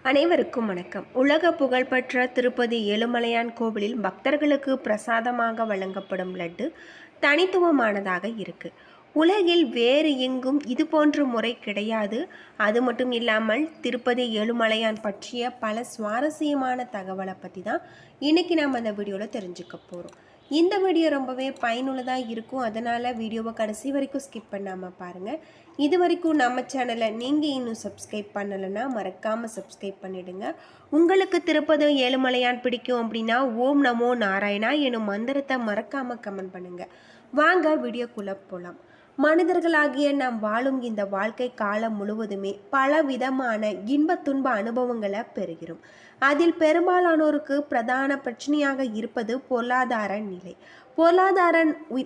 அனைவருக்கும் வணக்கம். உலக புகழ்பெற்ற திருப்பதி ஏழுமலையான் கோவிலில் பக்தர்களுக்கு பிரசாதமாக வழங்கப்படும் லட்டு தனித்துவமானதாக இருக்கு. உலகில் வேறு எங்கும் இதுபோன்ற முறை கிடையாது. அது மட்டும் இல்லாமல் திருப்பதி ஏழுமலையான் பற்றிய பல சுவாரஸ்யமான தகவலை பற்றி தான் இன்னைக்கு நாம் அந்த வீடியோவில் தெரிஞ்சுக்க போகிறோம். இந்த வீடியோ ரொம்பவே பயனுள்ளதாக இருக்கும். அதனால் வீடியோவை கடைசி வரைக்கும் ஸ்கிப் பண்ணாமல் பாருங்கள். இது வரைக்கும் நம்ம சேனலை நீங்கள் இன்னும் சப்ஸ்கிரைப் பண்ணலைன்னா மறக்காமல் சப்ஸ்கிரைப் பண்ணிவிடுங்க. உங்களுக்கு திருப்பதி ஏழுமலையான் பிடிக்கும் அப்படின்னா ஓம் நமோ நாராயணா எனும் மந்திரத்தை மறக்காமல் கமெண்ட் பண்ணுங்கள். வாங்க வீடியோக்குள்ளே போகலாம். மனிதர்களாகிய நாம் வாழும் இந்த வாழ்க்கை காலம் முழுவதுமே பல விதமான இன்ப துன்ப அனுபவங்களை பெறுகிறோம். அதில் பெரும்பாலானோருக்கு பிரதான பிரச்சனையாக இருப்பது பொருளாதார நிலை. பொருளாதார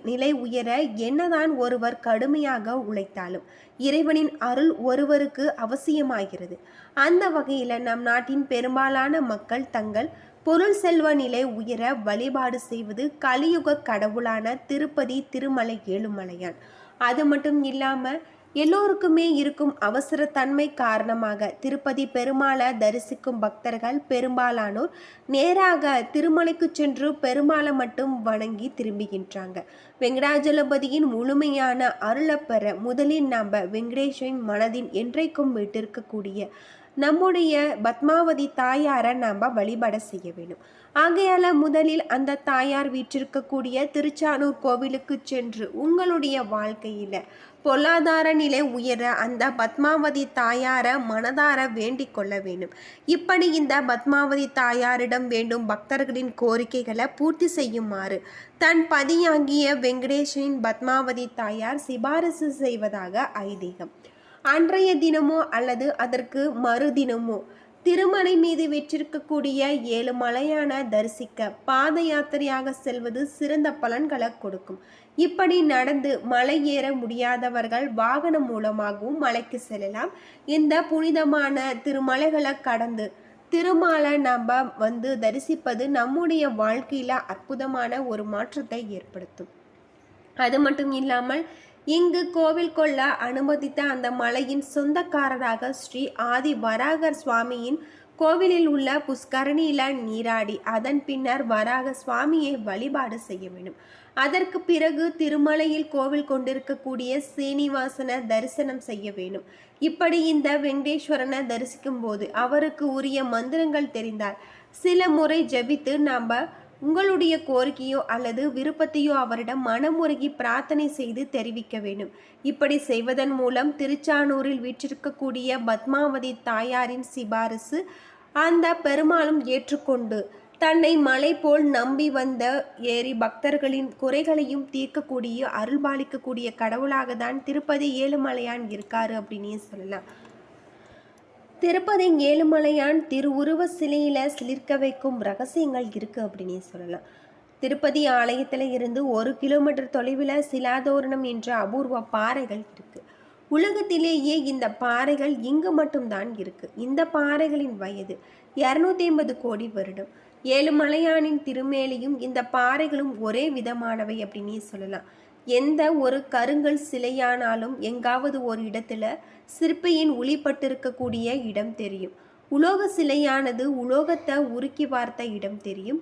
நிலை உயர என்னதான் ஒருவர் கடுமையாக உழைத்தாலும் இறைவனின் அருள் ஒருவருக்கு அவசியமாகிறது. அந்த வகையில் நம் நாட்டின் பெரும்பாலான மக்கள் தங்கள் பொருள் செல்வ நிலை உயர வழிபாடு செய்வது கலியுக கடவுளான திருப்பதி திருமலை ஏழுமலையான். அது மட்டும் இல்லாமல் எல்லோருக்குமே இருக்கும் அவசரத்தன்மை காரணமாக திருப்பதி பெருமாளை தரிசிக்கும் பக்தர்கள் பெரும்பாலானோர் நேராக திருமலைக்கு சென்று பெருமாளை மட்டும் வணங்கி திரும்புகின்றாங்க. வெங்கடாஜலபதியின் முழுமையான அருளை பெற முதலில் நாம் வெங்கடேஷின் மனதின் என்றைக்கும் விட்டிருக்கக்கூடிய நம்முடைய பத்மாவதி தாயாரை நாம் வழிபாட செய்ய வேண்டும். ஆகையால் முதலில் அந்த தாயார் வீற்றிருக்கக்கூடிய திருச்சானூர் கோவிலுக்கு சென்று உங்களுடைய வாழ்க்கையில் பொருளாதார நிலை உயர அந்த பத்மாவதி தாயாரை மனதார வேண்டிக் கொள்ள வேண்டும். இப்படி இந்த பத்மாவதி தாயாரிடம் வேண்டும் பக்தர்களின் கோரிக்கைகளை பூர்த்தி செய்யுமாறு தன் பதியாகிய வெங்கடேஷனின் பத்மாவதி தாயார் சிபாரிசு செய்வதாக ஐதீகம். அன்றைய தினமோ அல்லது அதற்கு மறுதினமோ திருமலை மீது வெற்றிருக்கக்கூடிய ஏழுமலையான தரிசிக்க பாத யாத்திரையாக செல்வது சிறந்த பலன்களை கொடுக்கும். இப்படி நடந்து மலை ஏற முடியாதவர்கள் வாகனம் மூலமாகவும் மலைக்கு செல்லலாம். இந்த புனிதமான திருமலைகளை கடந்து திருமாலை நாம் தரிசிப்பது நம்முடைய வாழ்க்கையில் அற்புதமான ஒரு மாற்றத்தை ஏற்படுத்தும். அது மட்டும் இல்லாமல் இங்கு கோவில் கொள்ள அனுமதித்த அந்த மலையின் சொந்தக்காரராக ஸ்ரீ ஆதி வராகர் சுவாமியின் கோவிலில் உள்ள புஷ்கரணியில நீராடி அதன் பின்னர் வராக சுவாமியை வழிபாடு செய்ய வேண்டும். அதற்கு பிறகு திருமலையில் கோவில் கொண்டிருக்கக்கூடிய சீனிவாசனை தரிசனம் செய்ய வேண்டும். இப்படி இந்த வெங்கடேஸ்வரனை தரிசிக்கும் போது அவருக்கு உரிய மந்திரங்கள் தெரிந்தால் சில முறை ஜபித்து நாம் உங்களுடைய கோரிக்கையோ அல்லது விருப்பத்தையோ அவரிடம் மனமுருகி பிரார்த்தனை செய்து தெரிவிக்க வேண்டும். இப்படி செய்வதன் மூலம் திருச்சானூரில் வீற்றிருக்கக்கூடிய பத்மாவதி தாயாரின் சிபாரிசு அந்த பெருமாளும் ஏற்றுக்கொண்டு தன்னை மலை போல் நம்பி வந்த ஏறி பக்தர்களின் குறைகளையும் தீர்க்கக்கூடிய அருள்பாலிக்கக்கூடிய கடவுளாக தான் திருப்பதி ஏழுமலையான் இருக்காரு அப்படின்னே சொல்லலாம். திருப்பதி ஏழுமலையான் திருவுருவ சிலையில் சிலிர்க்க வைக்கும் ரகசியங்கள் இருக்குது அப்படின்னே சொல்லலாம். திருப்பதி ஆலயத்தில் இருந்து 1 கிலோமீட்டர் தொலைவில் சிலாதோரணம் என்ற அபூர்வ பாறைகள் இருக்குது. உலகத்திலேயே இந்த பாறைகள் இங்கு மட்டும்தான் இருக்குது. இந்த பாறைகளின் வயது 250 கோடி வருடம். ஏழுமலையானின் திருமேலியும் இந்த பாறைகளும் ஒரே விதமானவை அப்படின்னே சொல்லலாம். எந்த ஒரு கருங்கல் சிலையானாலும் எங்காவது ஒரு இடத்துல சிற்பியின் ஒளிப்பட்டிருக்கக்கூடிய இடம் தெரியும். உலோக சிலையானது உலோகத்தை உருக்கி பார்த்த இடம் தெரியும்.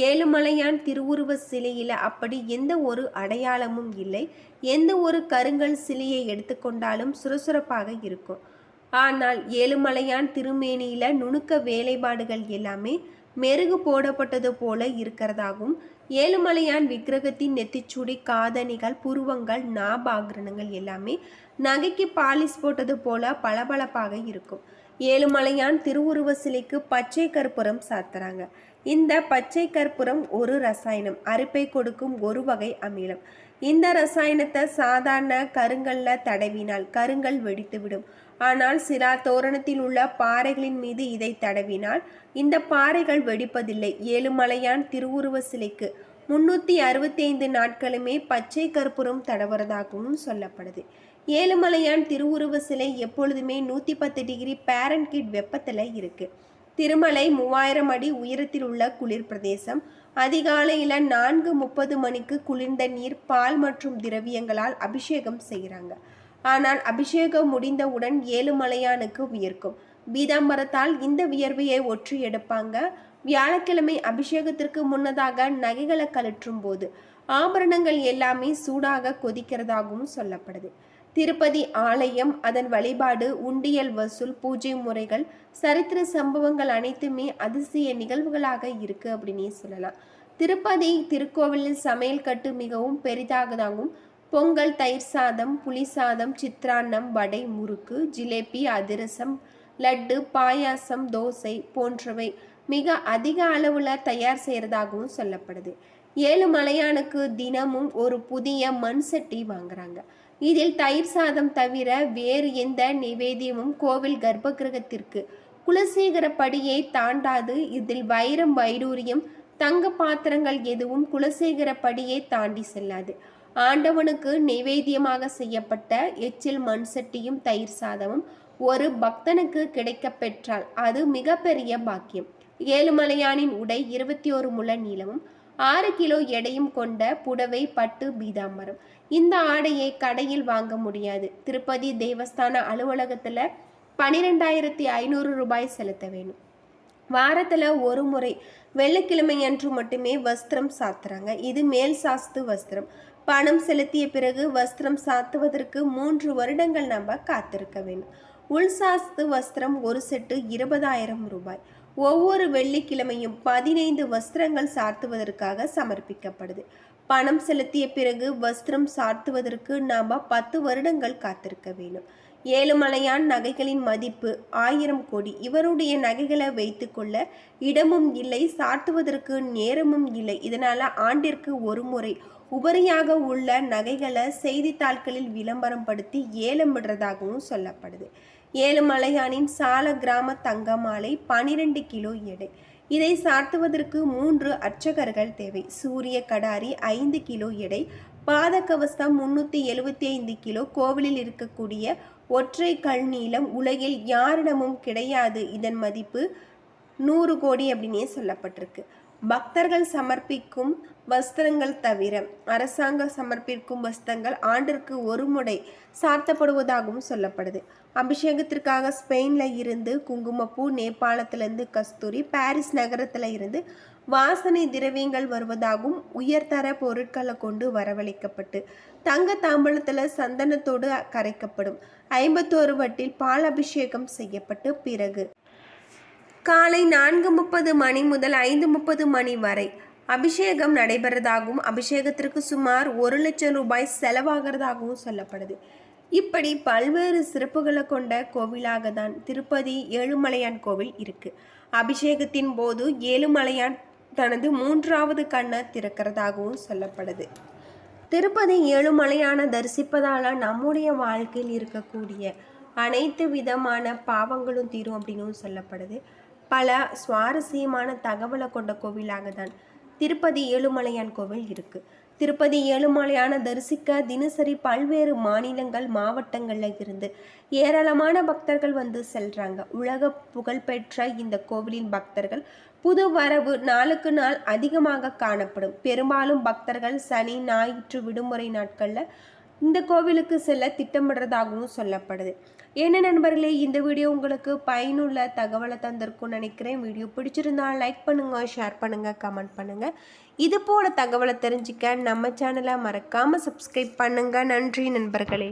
ஏழுமலையான் திருவுருவ சிலையில் அப்படி எந்த ஒரு அடையாளமும் இல்லை. எந்த ஒரு கருங்கல் சிலையை எடுத்துக்கொண்டாலும் சுறுசுறுப்பாக இருக்கும். ஆனால் ஏழுமலையான் திருமேனியில் நுணுக்க வேலைப்பாடுகள் எல்லாமே மெருகு போடப்பட்டது போல இருக்கிறதாகவும் ஏழுமலையான் விக்கிரகத்தின் நெத்திச்சுடி காதணிகள் புருவங்கள் நாபாகிரணங்கள் எல்லாமே நகைக்கு பாலிஷ் போட்டது போல பளபளப்பாக இருக்கும். ஏழுமலையான் திருவுருவ சிலைக்கு பச்சை கற்பூரம் சாத்துறாங்க. இந்த பச்சை கற்பூரம் ஒரு ரசாயனம், அரிப்பை கொடுக்கும் ஒரு வகை அமிலம். இந்த ரசாயனத்தை சாதாரண கருங்கல்ல தடவினால் கருங்கல் வெடித்துவிடும். ஆனால் சிலா தோரணத்தில் உள்ள பாறைகளின் மீது இதை தடவினால் இந்த பாறைகள் வெடிப்பதில்லை. ஏழுமலையான் திருவுருவ சிலைக்கு 365 நாட்களுமே பச்சை கற்பூரம் தடவுறதாகவும் சொல்லப்படுது. ஏழுமலையான் திருவுருவ சிலை எப்பொழுதுமே 110 டிகிரி பாரன்ஹீட் வெப்பத்தில் இருக்கு. திருமலை 3000 அடி உயரத்தில் உள்ள குளிர் பிரதேசம். அதிகாலையில் 4:30 மணிக்கு குளிர்ந்த நீர் பால் மற்றும் திரவியங்களால் அபிஷேகம் செய்கிறாங்க. ஆனால் அபிஷேகம் முடிந்தவுடன் ஏழுமலையானுக்கு வியர்க்கும். பீதாம்பரத்தால் இந்த வியர்வையை ஒற்றி எடுப்பாங்க. வியாழக்கிழமை அபிஷேகத்திற்கு முன்னதாக நகைகளை கழற்றும் போது ஆபரணங்கள் எல்லாமே சூடாக கொதிக்கிறதாகவும் சொல்லப்படுது. திருப்பதி ஆலயம், அதன் வழிபாடு, உண்டியல் வசூல், பூஜை முறைகள், சரித்திர சம்பவங்கள் அனைத்துமே அதிசய நிகழ்வுகளாக இருக்கு அப்படின்னே சொல்லலாம். திருப்பதி திருக்கோவிலில் சமையல் கட்டு மிகவும் பெரிதாகதாகவும் பொங்கல், தயிர் சாதம், புளி சாதம், சித்ரான்னம், வடை, முறுக்கு, ஜிலேபி, அதிரசம், லட்டு, பாயாசம், தோசை போன்றவை மிக அதிக அளவில் தயார் செய்கிறதாகவும் சொல்லப்படுது. ஏழுமலையானுக்கு தினமும் ஒரு புதிய மண் சட்டி வாங்குறாங்க. இதில் தயிர் சாதம் தவிர வேறு எந்த நிவேதியமும் கோவில் கர்ப்ப கிரகத்திற்கு குலசேகர படியை தாண்டாது. இதில் வைரம், வைடூரியம், தங்க பாத்திரங்கள் எதுவும் குலசேகர படியை தாண்டி செல்லாது. ஆண்டவனுக்கு நைவேத்தியமாக செய்யப்பட்ட எச்சில் மண் சட்டியும் தயிர் சாதமும் ஒரு பக்தனுக்கு கிடைக்க பெற்றால் அது மிகப்பெரிய பாக்கியம். ஏழுமலையானின் உடை 21 முழ நீளமும் 6 கிலோ எடையும் கொண்ட புடவை, பட்டு, பீதாம்பரம். இந்த ஆடையை கடையில் வாங்க முடியாது. திருப்பதி தேவஸ்தான அலுவலகத்தில் 12,500 ரூபாய் செலுத்த வேணும். வாரத்தில் ஒரு முறை வெள்ளிக்கிழமை அன்று மட்டுமே வஸ்திரம் சாத்துறாங்க. இது மேல் சாஸ்து வஸ்திரம். பணம் செலுத்திய பிறகு வஸ்திரம் சாத்துவதற்கு 3 வருடங்கள் நம்ம காத்திருக்க வேண்டும். உள்சாஸ்து வஸ்திரம் ஒரு செட்டு 20,000 ரூபாய். ஒவ்வொரு வெள்ளிக்கிழமையும் 15 வஸ்திரங்கள் சாத்துவதற்காக சமர்ப்பிக்கப்படுது. பணம் செலுத்திய பிறகு வஸ்திரம் சாத்துவதற்கு நாம் 10 வருடங்கள் காத்திருக்க வேண்டும். ஏழுமலையான் நகைகளின் மதிப்பு 1000 கோடி. இவருடைய நகைகளை வைத்து கொள்ள இடமும் இல்லை, சாத்துவதற்கு நேரமும் இல்லை. இதனால ஆண்டிற்கு ஒரு முறை உபரியாக உள்ள நகைகளை செய்தித்தாள்களில் விளம்பரம் படுத்தி ஏலம் விடுறதாகவும் சொல்லப்படுது. ஏழுமலையானின் சால கிராம தங்க மாலை 12 கிலோ எடை. இதை சாத்துவதற்கு 3 அர்ச்சகர்கள் தேவை. சூரிய கடாரி 5 கிலோ எடை. பாதகவசம் 375 கிலோ. கோவிலில் இருக்கக்கூடிய ஒற்றை கல் நீளம் உலகில் யாரிடமும் கிடையாது. இதன் மதிப்பு 100 கோடி அப்படின்னே சொல்லப்பட்டிருக்கு. பக்தர்கள் சமர்ப்பிக்கும் வஸ்திரங்கள் தவிர அரசாங்கம் சமர்ப்பிக்கும் வஸ்திரங்கள் ஆண்டிற்கு ஒரு முறை சார்த்தப்படுவதாகவும் சொல்லப்படுது. அபிஷேகத்திற்காக ஸ்பெயினில் இருந்து குங்குமப்பூ, நேபாளத்திலிருந்து கஸ்தூரி, பாரிஸ் நகரத்தில் இருந்து வாசனை திரவியங்கள் வருவதாகவும் உயர்தர பொருட்களை கொண்டு வரவழைக்கப்பட்டு தங்க தாம்பலத்தில் சந்தனத்தோடு கரைக்கப்படும். 51 வட்டில் பால் அபிஷேகம் செய்யப்பட்டு பிறகு காலை 4:30 மணி முதல் 5:30 மணி வரை அபிஷேகம் நடைபெறதாகவும் அபிஷேகத்திற்கு சுமார் 1 லட்சம் ரூபாய் செலவாகிறதாகவும் சொல்லப்படுது. இப்படி பல்வேறு சிறப்புகளை கொண்ட கோவிலாக தான் திருப்பதி ஏழுமலையான் கோவில் இருக்கு. அபிஷேகத்தின் போது ஏழுமலையான் தனது 3வது கண்ணை திறக்கிறதாகவும் சொல்லப்படுது. திருப்பதி ஏழுமலையான தரிசிப்பதால் நம்முடைய வாழ்க்கையில் இருக்கக்கூடிய அனைத்து விதமான பாவங்களும் தீரும் அப்படின்னு சொல்லப்படுது. பல சுவாரஸ்யமான தகவலை கொண்ட கோவிலாக தான் திருப்பதி ஏழுமலையான் கோவில் இருக்கு. திருப்பதி ஏழுமலையான தரிசிக்க தினசரி பல்வேறு மாநிலங்கள், மாவட்டங்களில் இருந்து ஏராளமான பக்தர்கள் வந்து செல்றாங்க. உலக புகழ்பெற்ற இந்த கோவிலின் பக்தர்கள் புது வரவு நாளுக்கு நாள் அதிகமாக காணப்படும். பெரும்பாலும் பக்தர்கள் சனி, ஞாயிற்று விடுமுறை நாட்களில் இந்த கோவிலுக்கு செல்ல திட்டமிடுறதாகவும் சொல்லப்படுது. என்ன நண்பர்களே, இந்த வீடியோ உங்களுக்கு பயனுள்ள தகவலை தந்திருக்கும்னு நினைக்கிறேன். வீடியோ பிடிச்சிருந்தால் லைக் பண்ணுங்கள், ஷேர் பண்ணுங்கள், கமெண்ட் பண்ணுங்கள். இது போல தகவலை தெரிஞ்சுக்க நம்ம சேனலை மறக்காமல் சப்ஸ்கிரைப் பண்ணுங்கள். நன்றி நண்பர்களே.